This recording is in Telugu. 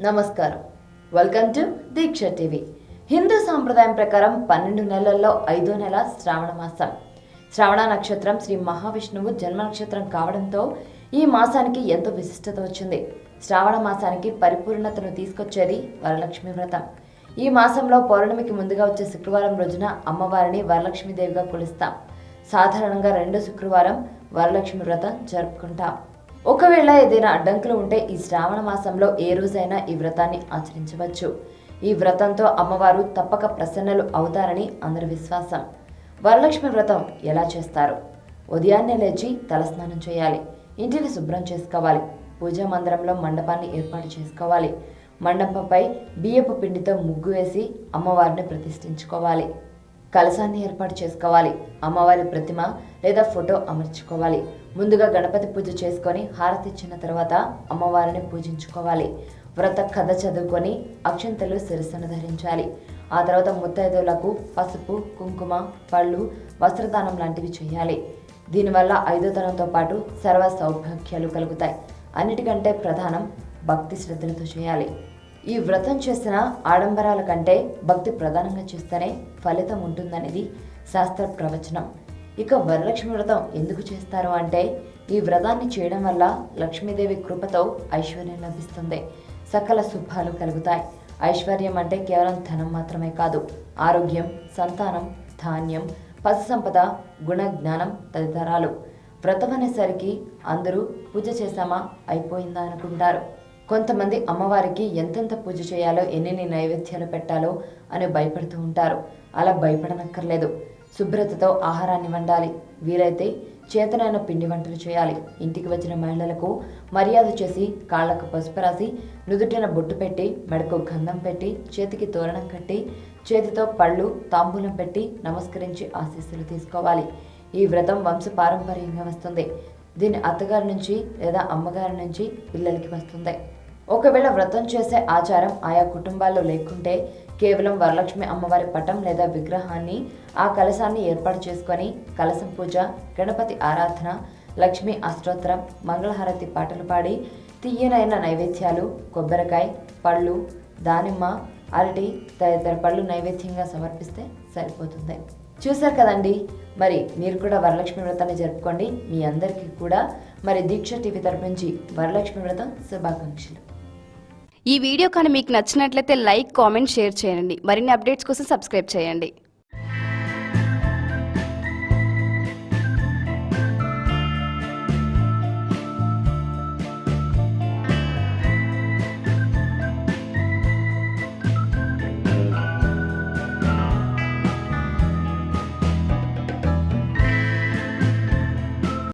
నమస్కారం. Welcome to Diksha TV. హిందూ సాంప్రదాయం ప్రకారం 12 నెలల్లో 5వ నెల శ్రావణ మాసం. శ్రావణ నక్షత్రం శ్రీ మహావిష్ణువు జన్మ నక్షత్రం కావడంతో ఈ మాసానికి ఎంతో విశిష్టత వచ్చింది. శ్రావణ మాసానికి పరిపూర్ణతను తీసుకొచ్చేది వరలక్ష్మి వ్రతం. ఈ మాసంలో పౌర్ణమికి ముందుగా వచ్చే శుక్రవారం రోజున అమ్మవారిని వరలక్ష్మీదేవిగా కొలుస్తాం. సాధారణంగా 2వ శుక్రవారం వరలక్ష్మి వ్రతం జరుపుకుంటాం. ఒకవేళ ఏదైనా అడ్డంకులు ఉంటే ఈ శ్రావణ మాసంలో ఏ రోజైనా ఈ వ్రతాన్ని ఆచరించవచ్చు. ఈ వ్రతంతో అమ్మవారు తప్పక ప్రసన్నలు అవుతారని అందరి విశ్వాసం. వరలక్ష్మి వ్రతం ఎలా చేస్తారు? ఉదయాన్నే లేచి తలస్నానం చేయాలి. ఇంటిని శుభ్రం చేసుకోవాలి. పూజా మందిరంలో మండపాన్ని ఏర్పాటు చేసుకోవాలి. మండపంపై బియ్యపు పిండితో ముగ్గు వేసి అమ్మవారిని ప్రతిష్ఠించుకోవాలి. కలశాన్ని ఏర్పాటు చేసుకోవాలి. అమ్మవారి ప్రతిమ లేదా ఫోటో అమర్చుకోవాలి. ముందుగా గణపతి పూజ చేసుకొని హారతి ఇచ్చిన తర్వాత అమ్మవారిని పూజించుకోవాలి. వ్రత కథ చదువుకొని అక్షంతలు శిరస్సును ధరించాలి. ఆ తర్వాత ముత్తైదువులకు పసుపు, కుంకుమ, పళ్ళు, వస్త్రదానం లాంటివి చేయాలి. దీనివల్ల 5వ తనంతో పాటు సర్వ సౌభాగ్యాలు కలుగుతాయి. అన్నిటికంటే ప్రధానం భక్తి శ్రద్ధలతో చేయాలి. ఈ వ్రతం చేసిన ఆడంబరాల కంటే భక్తి ప్రధానంగా చేస్తేనే ఫలితం ఉంటుందనేది శాస్త్ర ప్రవచనం. ఇక వరలక్ష్మి వ్రతం ఎందుకు చేస్తారు అంటే, ఈ వ్రతాన్ని చేయడం వల్ల లక్ష్మీదేవి కృపతో ఐశ్వర్యం లభిస్తుంది. సకల శుభాలు కలుగుతాయి. ఐశ్వర్యం అంటే కేవలం ధనం మాత్రమే కాదు, ఆరోగ్యం, సంతానం, ధాన్యం, పశు సంపద, గుణ, జ్ఞానం తదితరాలు. వ్రతం అనేసరికి అందరూ పూజ చేశామా అయిపోయిందా అనుకుంటారు. కొంతమంది అమ్మవారికి ఎంతెంత పూజ చేయాలో, ఎన్ని నైవేద్యాలు పెట్టాలో అని భయపడుతూ ఉంటారు. అలా భయపడనక్కర్లేదు. శుభ్రతతో ఆహారాన్ని వండాలి. వీలైతే చేతనైన పిండి వంటలు చేయాలి. ఇంటికి వచ్చిన మహిళలకు మర్యాద చేసి కాళ్లకు పసుపు రాసి, నుదుటిన బొట్టు పెట్టి, మెడకు గంధం పెట్టి, చేతికి తోరణం కట్టి, చేతితో పళ్ళు, తాంబూలం పెట్టి నమస్కరించి ఆశీస్సులు తీసుకోవాలి. ఈ వ్రతం వంశ పారంపర్యంగా వస్తుంది. దీని అత్తగారి నుంచి లేదా అమ్మగారి నుంచి పిల్లలకి వస్తుంది. ఒకవేళ వ్రతం చేసే ఆచారం ఆయా కుటుంబాల్లో లేకుంటే కేవలం వరలక్ష్మి అమ్మవారి పటం లేదా విగ్రహాన్ని, ఆ కలశాన్ని ఏర్పాటు చేసుకొని కలశం పూజ, గణపతి ఆరాధన, లక్ష్మీ అష్టోత్తరం, మంగళహారతి పాటలు పాడి తీయనైన నైవేద్యాలు, కొబ్బరికాయ, పళ్ళు, దానిమ్మ, అరటి తదితర పళ్ళు నైవేద్యంగా సమర్పిస్తే సరిపోతుంది. చూశారు కదండి. మరి మీరు కూడా వరలక్ష్మి వ్రతాన్ని జరుపుకోండి. మీ అందరికీ కూడా మరి దీక్ష టీవీ తరపు నుంచి వరలక్ష్మి వ్రతం శుభాకాంక్షలు. ఈ వీడియో కానీ మీకు నచ్చినట్లయితే లైక్, కామెంట్, షేర్ చేయండి. మరిన్ని అప్డేట్స్ కోసం సబ్స్క్రైబ్ చేయండి.